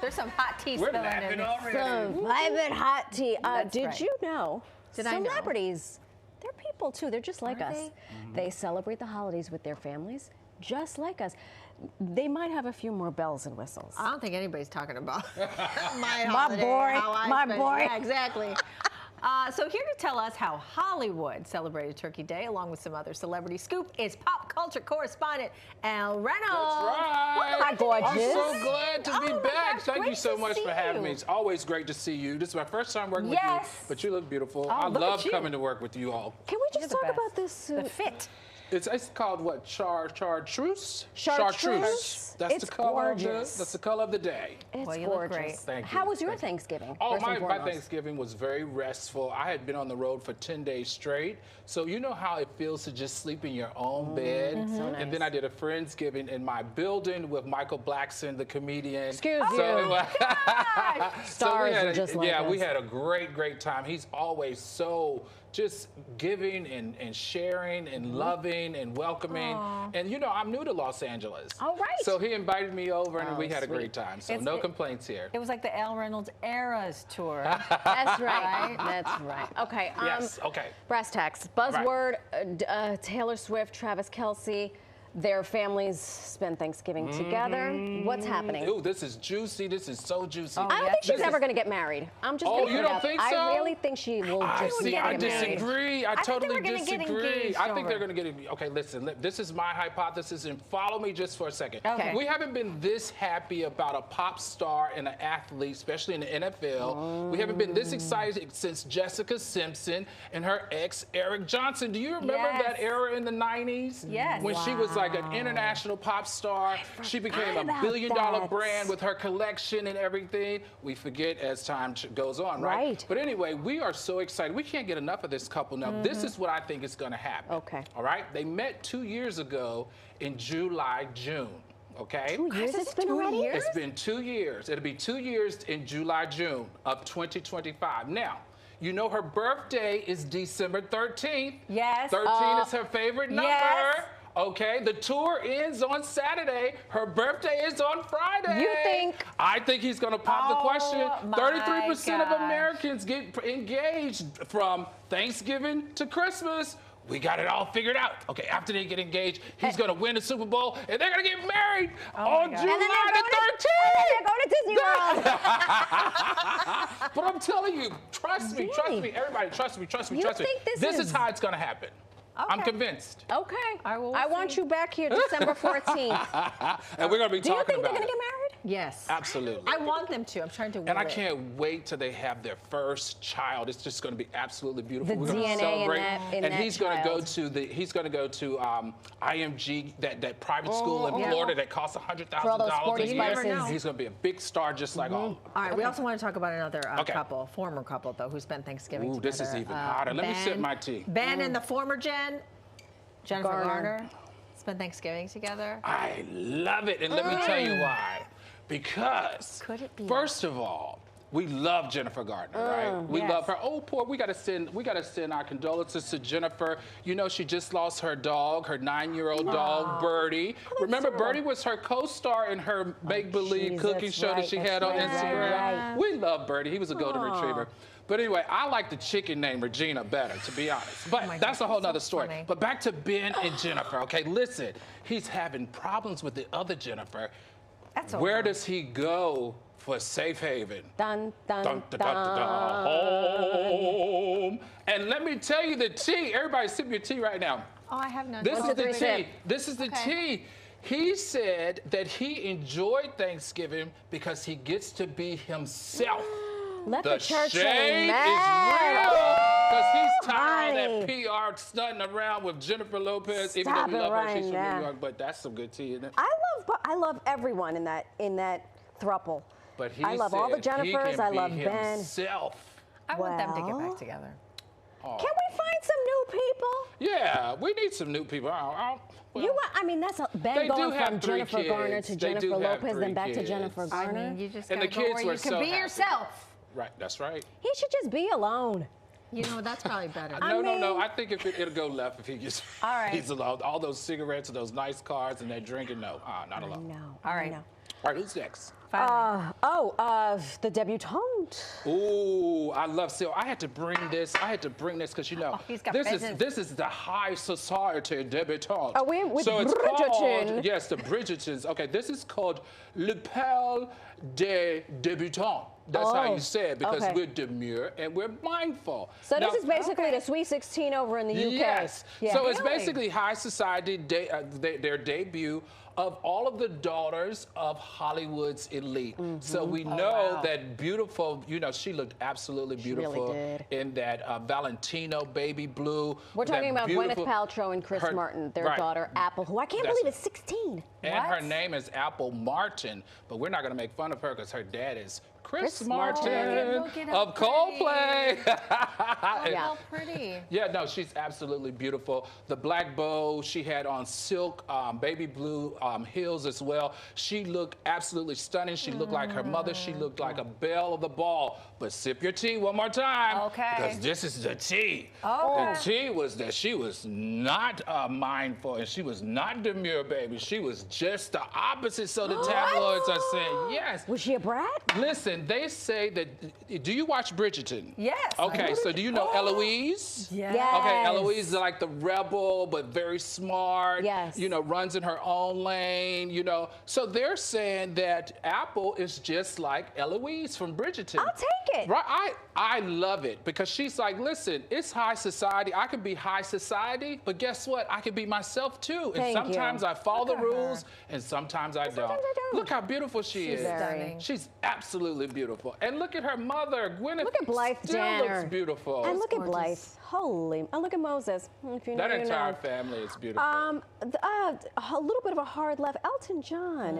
There's some hot tea We're spilling laughing in. already. Some vibrant hot tea. Did right. you know? Did I know? Celebrities, they're people too. They're just like Are us. they? They celebrate the holidays with their families, just like us. They might have a few more bells and whistles. I don't think anybody's talking about my My boy, how I my spent- boy. Yeah, exactly. So here to tell us how Hollywood celebrated Turkey Day, along with some other celebrity scoop, is pop culture correspondent Al Reynolds. That's right. Welcome back, gorgeous. I'm so glad to be Oh my back. gosh, Thank you great so to much see for having you. me. It's always great to see you. This is my first time working Yes. with you, but you look beautiful. Oh, I look love at you. coming to work with you all. Can we You're just the talk best. about this suit? The fit. It's called what? Chartreuse? Chartreuse. That's It's the color gorgeous. that's the color of the day. It's Well, you look gorgeous. great. Thank you. How was your Thank you. Thanksgiving? Oh, first and my foremost? Thanksgiving was very restful. I had been on the road for 10 days straight. So you know how it feels to just sleep in your own bed. So And then nice. I did a Friendsgiving in my building with Michael Blackson, the comedian. Excuse So you. it was- so Stars we had are just like we us. had a great time. He's always so just giving and sharing and loving and welcoming. And you know, I'm new to Los Angeles. All right. So he invited me over and Oh, we had a sweet. great time. So It's- no complaints here. It was like the Al Reynolds Eras tour. That's right. That's right. Okay. Yes, okay. Brass tacks. Buzzword. Taylor Swift, Travis Kelce. Their families spend Thanksgiving together. What's happening? Ooh, this is juicy. This is so juicy. I don't yes. think she's This ever is- going to get married. I'm just. Oh, gonna you put it don't out. think so? I really think she will I just see. get I married. disagree. I think totally they were gonna get disagree. engaged I think over. they're going to get. Okay, listen. This is my hypothesis, and follow me just for a second. Okay. We haven't been this happy about a pop star and an athlete, especially in the NFL. We haven't been this excited since Jessica Simpson and her ex Eric Johnson. Do you remember Yes. that era in the '90s? Yes. When she was like an international pop star, she became a about billion-dollar that. brand with her collection and everything. We forget as time goes on, right? Right. But anyway, we are so excited. We can't get enough of this couple now. This is what I think is going to happen. Okay. All right? They met 2 years ago in July, June. Okay? 2 years it's been 2 already? years? It's been 2 years. It'll be 2 years in July, June of 2025. Now, you know her birthday is December 13th. Yes. 13 is her favorite number. yes. Okay, the tour ends on Saturday. Her birthday is on Friday. You think? I think he's going to pop the Oh, question. my 33% of gosh. Americans get engaged from Thanksgiving to Christmas. We got it all figured out. Okay, after they get engaged, he's going to win the Super Bowl, and they're going to get married on God. July And then the 13th. they're going to Disney World. But I'm telling you, trust me, Really? everybody, trust me. You think this is is- how it's going to happen. I'm Okay. convinced. Okay. I will want see. you back here December 14th. And we're going to be Do you talking think they're about going to it. get married? Yes. Absolutely. I want them to. I'm trying to. And I will it. can't wait till they have their first child. It's just going to be absolutely beautiful. The We're going to DNA in celebrate. that and he's going to go child. to IMG, that private school in yeah. Florida that costs For all those $100,000 sporty a year. spices. He's going to be a big star just like all. All right. We also want to talk about another Okay. couple, former couple though, who spent Thanksgiving Ooh, together. this is even hotter. Let me sip my tea. Ben and the former Jennifer Garner. Garner, spent Thanksgiving together. I love it, and let me tell you why. Because Could it be? first of all, we love Jennifer Gardner, right? We yes. love her. Oh, poor. We gotta send our condolences to Jennifer. You know, she just lost her dog, her 9-year-old dog, Birdie. Remember, Birdie was her co-star in her make-believe jeez, cooking that's show that right, she that's had on right, Instagram. right. We love Birdie. He was a golden retriever. But anyway, I like the chicken named Regina better, to be honest. But my that's a gosh, whole that's so nother story. funny. But back to Ben and Jennifer, okay? Listen, he's having problems with the other Jennifer. That's Where over. does he go for safe haven? Dun, dun, Dun, dun. dun, dun, dun, home. And let me tell you the tea. Everybody sip your tea right now. Oh, I have none. This One, is two, the three, tea. sip. This is the Okay. tea. He said that he enjoyed Thanksgiving because he gets to be himself. Let The the church shade say is amen. real because he's tired of Honey. that PR stunting around with Jennifer Lopez. Even Stop though we it love her, right she's from now. New York. But that's some good tea, isn't it? I love everyone in that thruple. But he I love all the said he Jennifers. can I be love Ben. himself. I want them to get Well. back together. Oh. Can we find some new people? Yeah, we need some new people. Well, You want? I mean, that's Ben They do going have from 3 Jennifer Garner kids. to They do Jennifer have Lopez, 3 then back to kids. Jennifer I Garner. mean, you just And gotta the go kids where were you can so be happy. yourself. Right, that's right. He should just be alone. You know, that's probably better. No. I think if it'll go left if he gets. All right. He's alone. All those cigarettes and those nice cars and that drinking. No, not alone. No. All right. No. All right, who's next? The debutante. Ooh, I love Sil. I had to bring this because he's got this is the high society debutante. Oh, we're with so it's Bridgerton. called, yes, the Bridgertons. Okay, this is called Le Perle des Débutants. That's how you say it, because we're demure and we're mindful. So this is basically the Sweet 16 over in the UK. Yes. Yeah. So it's basically high society, their debut of all of the daughters of Hollywood's elite. So we know that beautiful, she looked absolutely beautiful really in that Valentino baby blue. We're talking about Gwyneth Paltrow and Chris Martin, their daughter Apple, who I can't believe is 16. And her name is Apple Martin, but we're not going to make fun of her because her dad is Chris Martin of Coldplay. How pretty. Yeah, no, she's absolutely beautiful. The black bow, she had on silk, baby blue heels as well. She looked absolutely stunning. She looked like her mother. She looked like a belle of the ball. But sip your tea one more time. Okay. Because this is the tea. Okay. The tea was that she was not mindful and she was not demure, baby. She was just the opposite. So the tabloids are saying, yes. Was she a brat? Listen, they say that, do you watch Bridgerton? Yes. Okay, so do you know Eloise? Yes. Okay, Eloise is like the rebel, but very smart. Yes. Runs in her own lane, So they're saying that Apple is just like Eloise from Bridgerton. I'll take it. Right? I love it because she's like, listen, it's high society. I can be high society, but guess what? I can be myself too. And sometimes I follow the rules and sometimes I don't. Look how beautiful she is. Stunning. She's absolutely beautiful. And look at her mother, Gwyneth. Look at Blythe still Danner. looks beautiful. And look at Blythe. Holy. And look at Moses. If you know, That you entire know. family is beautiful. A little bit of a hard left. Elton John.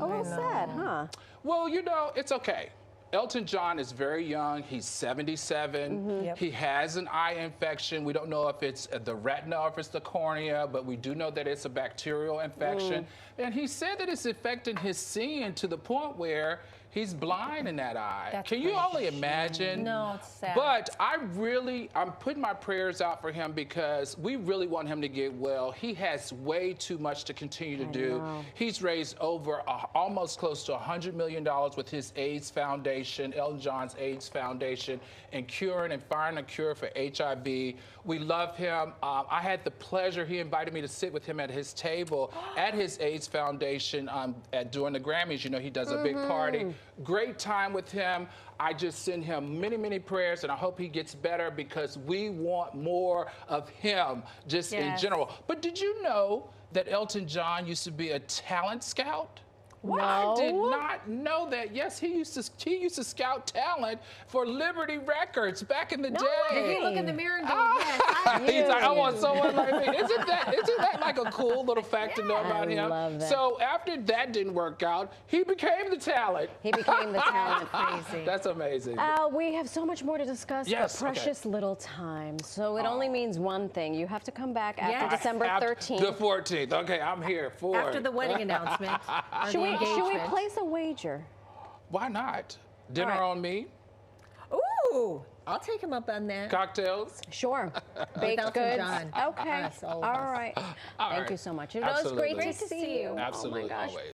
A little sad, huh? Well, it's okay. Elton John is very young. He's 77. Yep. He has an eye infection. We don't know if it's the retina or if it's the cornea, but we do know that it's a bacterial infection. And he said that it's affecting his seeing to the point where he's blind in that eye. That's Can you crazy. only imagine? No, it's sad. But I'm putting my prayers out for him because we really want him to get well. He has way too much to continue to do. He's raised over almost close to $100 million with his AIDS Foundation, Elton John's AIDS Foundation, and curing and finding a cure for HIV. We love him. I had the pleasure, he invited me to sit with him at his table at his AIDS Foundation during the Grammys. He does a big party. Great time with him. I just send him many, many prayers, and I hope he gets better because we want more of him just in general. But did you know that Elton John used to be a talent scout? What? I did not know that. Yes, he used to scout talent for Liberty Records back in the day. Did he look in the mirror and go, yes, He's like, I want someone like me. Isn't that like a cool little fact to know about him? love that. So after that didn't work out, he became the talent. He became the talent. crazy. That's amazing. We have so much more to discuss, Yes, but precious little time. So it only means one thing. You have to come back after Yes. December 13th. The 14th. Okay, I'm here for After it. the wedding announcement. or Should the we engagement. place a wager? Why not? Dinner All right. on me? Ooh, I'll take him up on that. Cocktails? Sure. Baked Elton goods. John. Okay. Us, all of All us. right. All Thank right. you so much. It was great Absolutely. to see you. Absolutely, Oh my gosh. always.